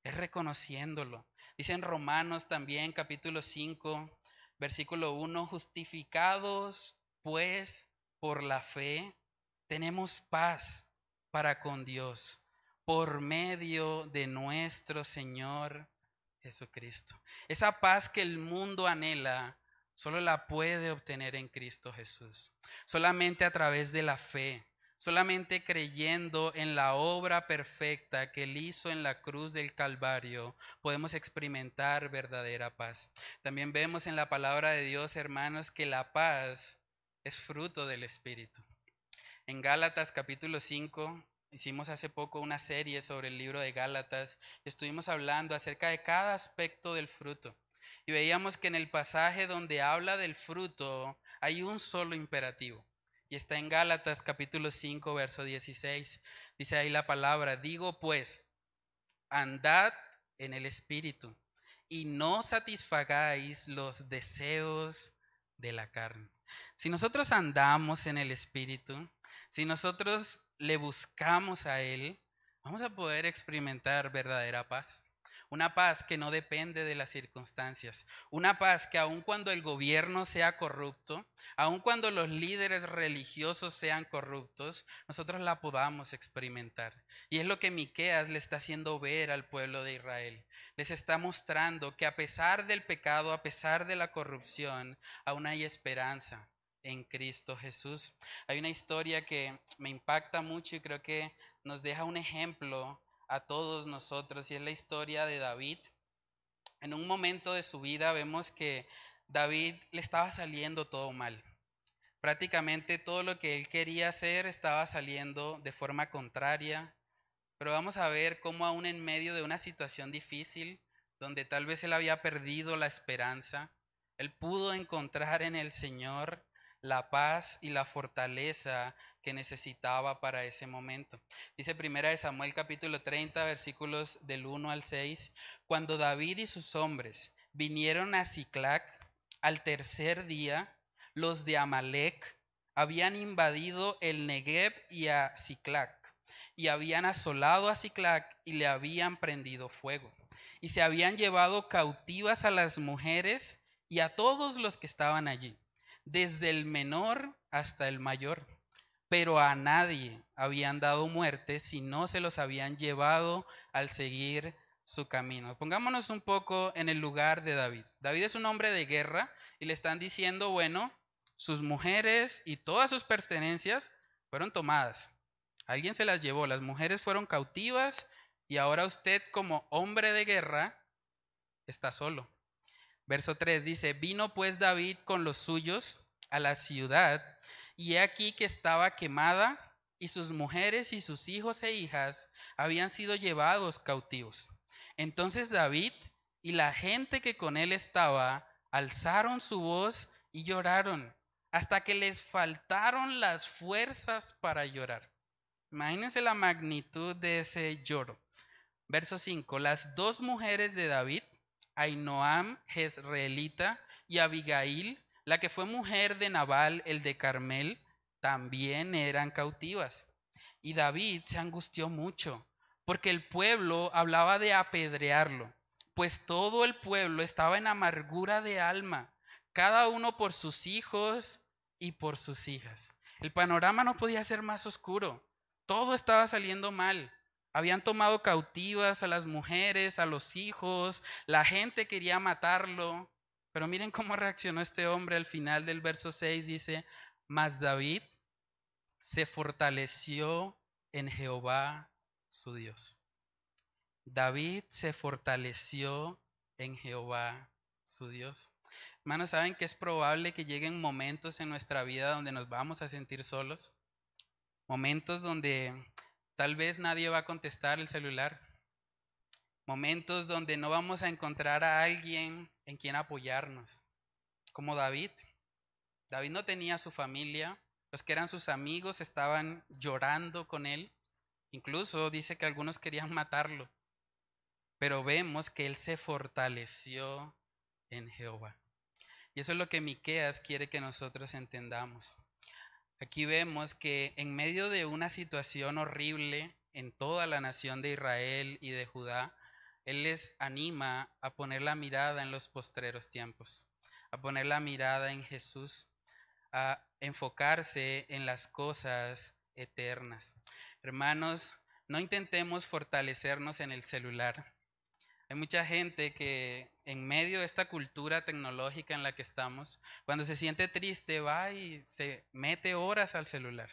es reconociéndolo. Dice en Romanos también, capítulo 5, versículo 1: justificados pues por la fe, tenemos paz para con Dios por medio de nuestro Señor Jesucristo. Esa paz que el mundo anhela, solo la puede obtener en Cristo Jesús. Solamente a través de la fe. Solamente creyendo en la obra perfecta que Él hizo en la cruz del Calvario, podemos experimentar verdadera paz. También vemos en la palabra de Dios, hermanos, que la paz es fruto del Espíritu. En Gálatas capítulo 5, hicimos hace poco una serie sobre el libro de Gálatas. Estuvimos hablando acerca de cada aspecto del fruto. Y veíamos que en el pasaje donde habla del fruto hay un solo imperativo. Y está en Gálatas capítulo 5, verso 16. Dice ahí la palabra: digo pues, andad en el Espíritu y no satisfagáis los deseos de la carne. Si nosotros andamos en el Espíritu, si nosotros le buscamos a Él, vamos a poder experimentar verdadera paz. Una paz que no depende de las circunstancias. Una paz que aun cuando el gobierno sea corrupto, aun cuando los líderes religiosos sean corruptos, nosotros la podamos experimentar. Y es lo que Miqueas le está haciendo ver al pueblo de Israel. Les está mostrando que a pesar del pecado, a pesar de la corrupción, aún hay esperanza en Cristo Jesús. Hay una historia que me impacta mucho y creo que nos deja un ejemplo a todos nosotros, y es la historia de David. En un momento de su vida vemos que David le estaba saliendo todo mal. Prácticamente todo lo que él quería hacer estaba saliendo de forma contraria. Pero vamos a ver cómo aún en medio de una situación difícil, donde tal vez él había perdido la esperanza, él pudo encontrar en el Señor la paz y la fortaleza que necesitaba para ese momento. Dice primera de Samuel capítulo 30, versículos del 1 al 6: cuando David y sus hombres vinieron a Siclac al tercer día, los de Amalec habían invadido el Negev y a Siclac, y habían asolado a Siclac y le habían prendido fuego, y se habían llevado cautivas a las mujeres y a todos los que estaban allí, desde el menor hasta el mayor, pero a nadie habían dado muerte, si no se los habían llevado al seguir su camino. Pongámonos un poco en el lugar de David. David es un hombre de guerra y le están diciendo, bueno, sus mujeres y todas sus pertenencias fueron tomadas. Alguien se las llevó, las mujeres fueron cautivas y ahora usted, como hombre de guerra, está solo. Verso 3 dice: vino pues David con los suyos a la ciudad, y he aquí que estaba quemada, y sus mujeres y sus hijos e hijas habían sido llevados cautivos. Entonces David y la gente que con él estaba alzaron su voz y lloraron, hasta que les faltaron las fuerzas para llorar. Imagínense la magnitud de ese lloro. Verso 5: las dos mujeres de David, Ainoam jezreelita y Abigail, la que fue mujer de Nabal el de Carmel, también eran cautivas. Y David se angustió mucho, porque el pueblo hablaba de apedrearlo, pues todo el pueblo estaba en amargura de alma, cada uno por sus hijos y por sus hijas. El panorama no podía ser más oscuro. Todo estaba saliendo mal. Habían tomado cautivas a las mujeres, a los hijos, la gente quería matarlo. Pero miren cómo reaccionó este hombre al final del verso 6, dice, mas David se fortaleció en Jehová su Dios. David se fortaleció en Jehová su Dios. Hermanos, ¿saben que es probable que lleguen momentos en nuestra vida donde nos vamos a sentir solos? Momentos donde tal vez nadie va a contestar el celular. Momentos donde no vamos a encontrar a alguien en quien apoyarnos. Como David. David no tenía su familia. Los que eran sus amigos estaban llorando con él. Incluso dice que algunos querían matarlo. Pero vemos que él se fortaleció en Jehová. Y eso es lo que Miqueas quiere que nosotros entendamos. Aquí vemos que en medio de una situación horrible en toda la nación de Israel y de Judá, él les anima a poner la mirada en los postreros tiempos, a poner la mirada en Jesús, a enfocarse en las cosas eternas. Hermanos, no intentemos fortalecernos en el celular. Hay mucha gente que en medio de esta cultura tecnológica en la que estamos, cuando se siente triste, va y se mete horas al celular.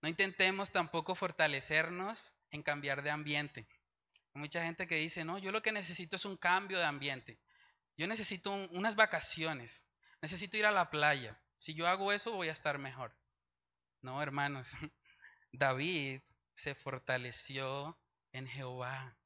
No intentemos tampoco fortalecernos en cambiar de ambiente. Hay mucha gente que dice, no, yo lo que necesito es un cambio de ambiente. Yo necesito unas vacaciones. Necesito ir a la playa. Si yo hago eso, voy a estar mejor. No, hermanos. David se fortaleció en Jehová.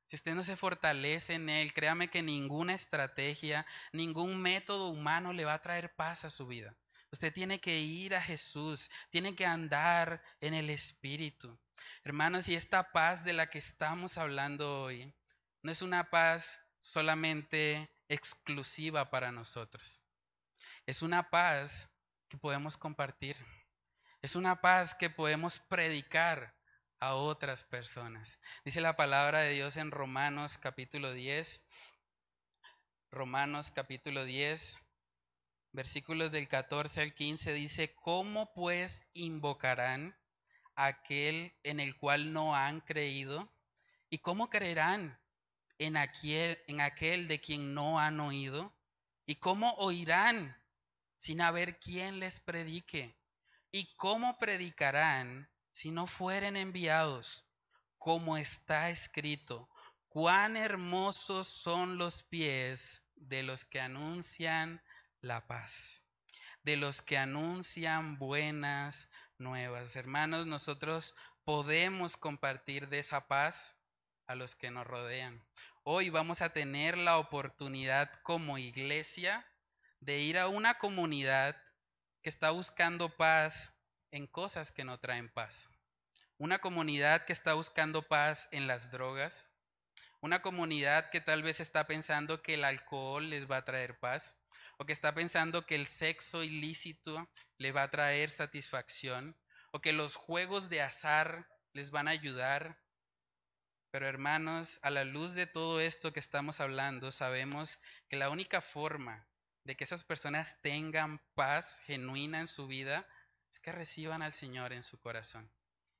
Si usted no se fortalece en él, créame que ninguna estrategia, ningún método humano le va a traer paz a su vida. Usted tiene que ir a Jesús, tiene que andar en el Espíritu. Hermanos, y esta paz de la que estamos hablando hoy no es una paz solamente exclusiva para nosotros. Es una paz que podemos compartir. Es una paz que podemos predicar a otras personas. Dice la palabra de Dios en Romanos capítulo 10, versículos del 14 al 15, dice, ¿cómo pues invocarán a aquel en el cual no han creído? ¿Y cómo creerán en aquel de quien no han oído? ¿Y cómo oirán sin haber quien les predique? ¿Y cómo predicarán si no fueren enviados? Como está escrito, cuán hermosos son los pies de los que anuncian la paz, de los que anuncian buenas nuevas. Hermanos, nosotros podemos compartir de esa paz a los que nos rodean. Hoy vamos a tener la oportunidad como iglesia de ir a una comunidad que está buscando paz en cosas que no traen paz. Una comunidad que está buscando paz en las drogas. Una comunidad que tal vez está pensando que el alcohol les va a traer paz. O que está pensando que el sexo ilícito le va a traer satisfacción. O que los juegos de azar les van a ayudar. Pero hermanos, a la luz de todo esto que estamos hablando, sabemos que la única forma de que esas personas tengan paz genuina en su vida es que reciban al Señor en su corazón,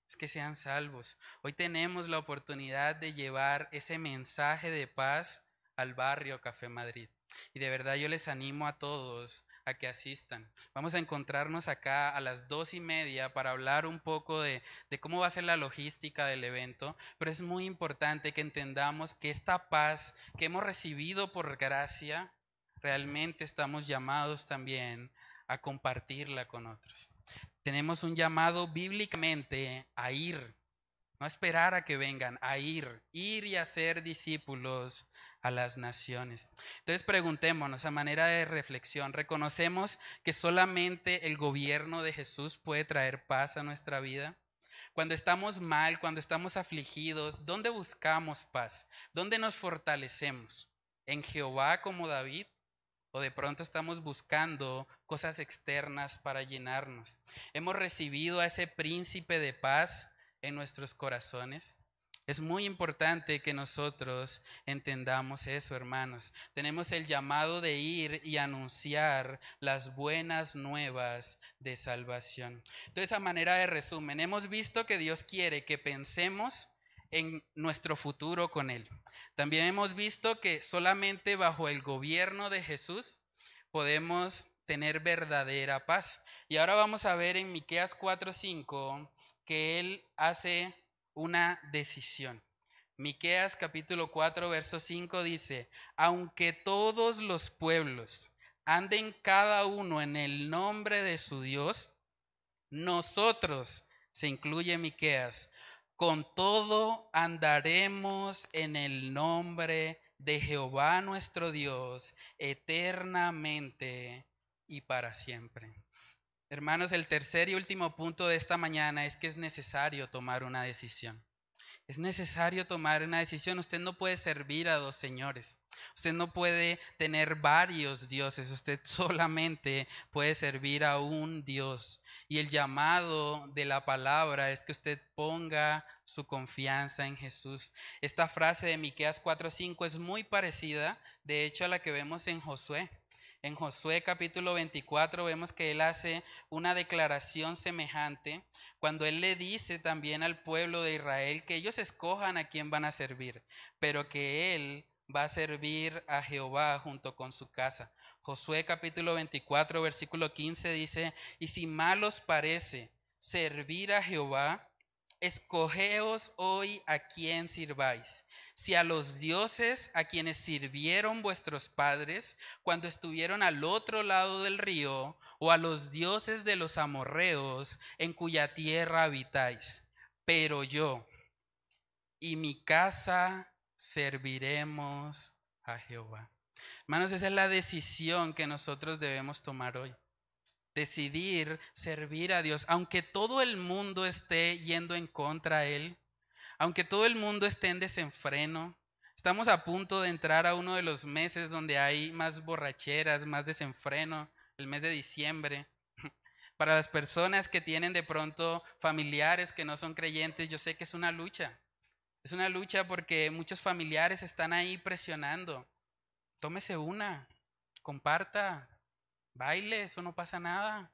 es que sean salvos. Hoy tenemos la oportunidad de llevar ese mensaje de paz al barrio Café Madrid. Y de verdad yo les animo a todos a que asistan. Vamos a encontrarnos acá a las 2:30 para hablar un poco de cómo va a ser la logística del evento, pero es muy importante que entendamos que esta paz que hemos recibido por gracia, realmente estamos llamados también a compartirla con otros. Tenemos un llamado bíblicamente a ir, no a esperar a que vengan, a ir y hacer discípulos a las naciones. Entonces preguntémonos a manera de reflexión, ¿reconocemos que solamente el gobierno de Jesús puede traer paz a nuestra vida? Cuando estamos mal, cuando estamos afligidos, ¿dónde buscamos paz? ¿Dónde nos fortalecemos? ¿En Jehová como David? ¿O de pronto estamos buscando cosas externas para llenarnos? ¿Hemos recibido a ese príncipe de paz en nuestros corazones? Es muy importante que nosotros entendamos eso, hermanos. Tenemos el llamado de ir y anunciar las buenas nuevas de salvación. Entonces, a manera de resumen, hemos visto que Dios quiere que pensemos en nuestro futuro con Él. También hemos visto que solamente bajo el gobierno de Jesús podemos tener verdadera paz. Y ahora vamos a ver en Miqueas 4:5 que Él hace una decisión. Miqueas capítulo 4, verso 5 dice: aunque todos los pueblos anden cada uno en el nombre de su Dios, nosotros, se incluye Miqueas, con todo andaremos en el nombre de Jehová nuestro Dios eternamente y para siempre. Hermanos, el tercer y último punto de esta mañana es que es necesario tomar una decisión. Es necesario tomar una decisión. Usted no puede servir a dos señores. Usted no puede tener varios dioses. Usted solamente puede servir a un Dios. Y el llamado de la palabra es que usted ponga su confianza en Jesús. Esta frase de Miqueas 4:5 es muy parecida, de hecho, a la que vemos en Josué. En Josué capítulo 24 vemos que él hace una declaración semejante cuando él le dice también al pueblo de Israel que ellos escojan a quién van a servir, pero que él va a servir a Jehová junto con su casa. Josué capítulo 24 versículo 15 dice: y si mal os parece servir a Jehová, escogeos hoy a quién sirváis. Si a los dioses a quienes sirvieron vuestros padres cuando estuvieron al otro lado del río, o a los dioses de los amorreos en cuya tierra habitáis. Pero yo y mi casa serviremos a Jehová. Hermanos, esa es la decisión que nosotros debemos tomar hoy. Decidir servir a Dios, aunque todo el mundo esté yendo en contra de Él, aunque todo el mundo esté en desenfreno. Estamos a punto de entrar a uno de los meses donde hay más borracheras, más desenfreno, el mes de diciembre. Para las personas que tienen de pronto familiares que no son creyentes, yo sé que es una lucha. Es una lucha porque muchos familiares están ahí presionando. Tómese una, comparta, baile, eso no pasa nada.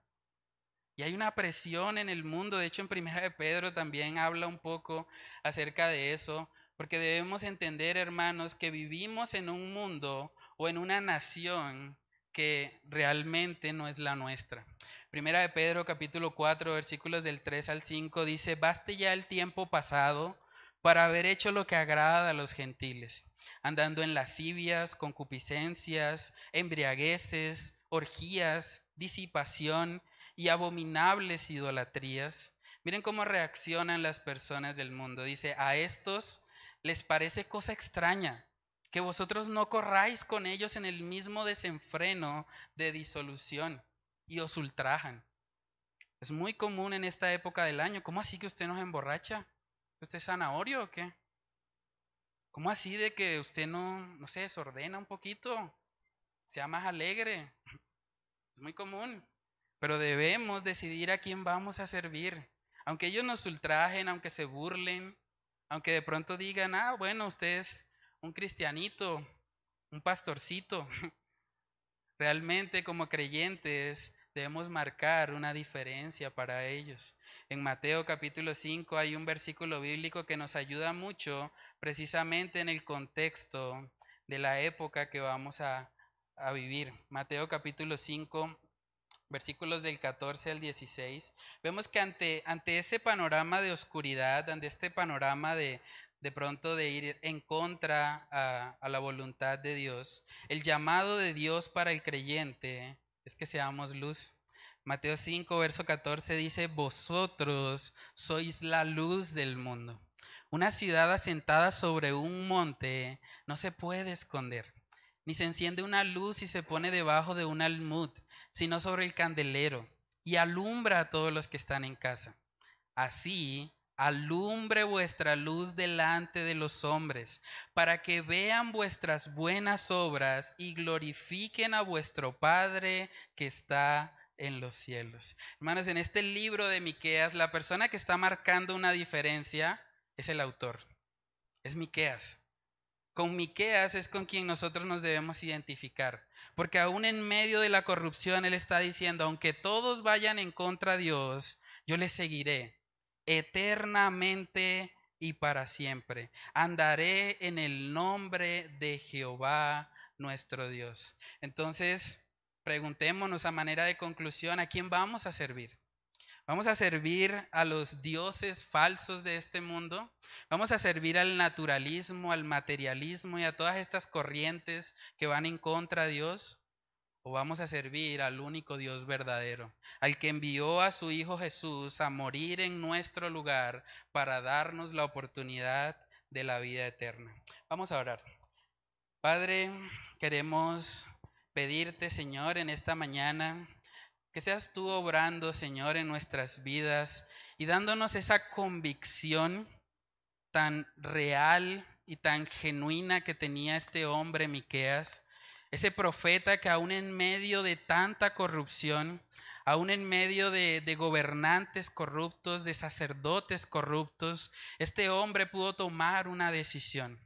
Y hay una presión en el mundo. De hecho, en Primera de Pedro también habla un poco acerca de eso, porque debemos entender, hermanos, que vivimos en un mundo o en una nación que realmente no es la nuestra. Primera de Pedro capítulo 4 versículos del 3 al 5 dice: baste ya el tiempo pasado para haber hecho lo que agrada a los gentiles, andando en lascivias, concupiscencias, embriagueces, orgías, disipación y abominables idolatrías. Miren cómo reaccionan las personas del mundo. Dice: a estos les parece cosa extraña que vosotros no corráis con ellos en el mismo desenfreno de disolución, y os ultrajan. Es muy común en esta época del año. ¿Cómo así que usted nos emborracha? ¿Usted es zanahorio o qué? ¿Cómo así de que usted no se desordena un poquito? Sea más alegre. Es muy común. Pero debemos decidir a quién vamos a servir. Aunque ellos nos ultrajen, aunque se burlen, aunque de pronto digan: ah, bueno, usted es un cristianito, un pastorcito. Realmente, como creyentes, debemos marcar una diferencia para ellos. En Mateo capítulo 5 hay un versículo bíblico que nos ayuda mucho precisamente en el contexto de la época que vamos a vivir. Mateo capítulo 5, versículos del 14 al 16, vemos que ante ese panorama de oscuridad, ante este panorama de pronto de ir en contra a la voluntad de Dios, el llamado de Dios para el creyente es que seamos luz. Mateo 5, verso 14 dice: vosotros sois la luz del mundo. Una ciudad asentada sobre un monte no se puede esconder, ni se enciende una luz y se pone debajo de un almud, sino sobre el candelero, y alumbra a todos los que están en casa. Así alumbre vuestra luz delante de los hombres, para que vean vuestras buenas obras y glorifiquen a vuestro Padre que está en los cielos. Hermanos, en este libro de Miqueas, la persona que está marcando una diferencia es el autor. Es Miqueas. Con Miqueas es con quien nosotros nos debemos identificar, porque aún en medio de la corrupción él está diciendo, aunque todos vayan en contra de Dios, yo les seguiré eternamente y para siempre. Andaré en el nombre de Jehová nuestro Dios. Entonces, preguntémonos a manera de conclusión, ¿a quién vamos a servir? ¿Vamos a servir a los dioses falsos de este mundo? ¿Vamos a servir al naturalismo, al materialismo y a todas estas corrientes que van en contra de Dios? ¿O vamos a servir al único Dios verdadero, al que envió a su Hijo Jesús a morir en nuestro lugar para darnos la oportunidad de la vida eterna? Vamos a orar. Padre, queremos pedirte, Señor, en esta mañana, que seas tú obrando, Señor, en nuestras vidas y dándonos esa convicción tan real y tan genuina que tenía este hombre Miqueas, ese profeta que aún en medio de tanta corrupción, aún en medio de gobernantes corruptos, de sacerdotes corruptos, este hombre pudo tomar una decisión,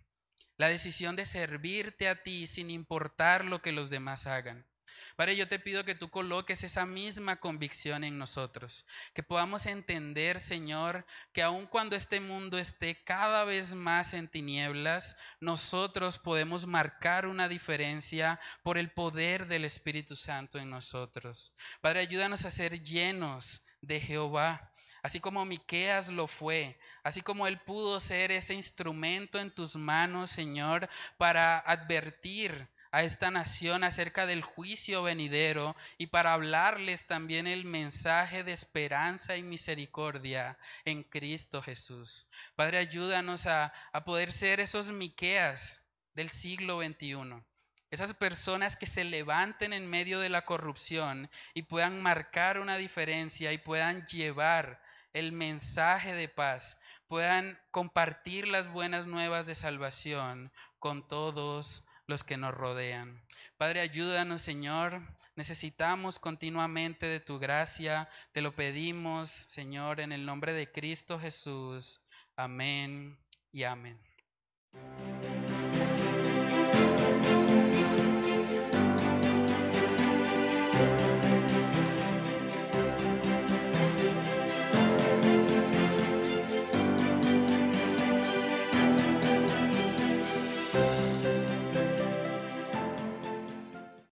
la decisión de servirte a ti sin importar lo que los demás hagan. Padre, yo te pido que tú coloques esa misma convicción en nosotros, que podamos entender, Señor, que aun cuando este mundo esté cada vez más en tinieblas, nosotros podemos marcar una diferencia por el poder del Espíritu Santo en nosotros. Padre, ayúdanos a ser llenos de Jehová, así como Miqueas lo fue, así como él pudo ser ese instrumento en tus manos, Señor, para advertir a esta nación acerca del juicio venidero y para hablarles también el mensaje de esperanza y misericordia en Cristo Jesús. Padre, ayúdanos a poder ser esos Miqueas del siglo XXI. Esas personas que se levanten en medio de la corrupción y puedan marcar una diferencia y puedan llevar el mensaje de paz, puedan compartir las buenas nuevas de salvación con todos los que nos rodean. Padre, ayúdanos, Señor. Necesitamos continuamente de tu gracia. Te lo pedimos, Señor, en el nombre de Cristo Jesús. Amén y amén.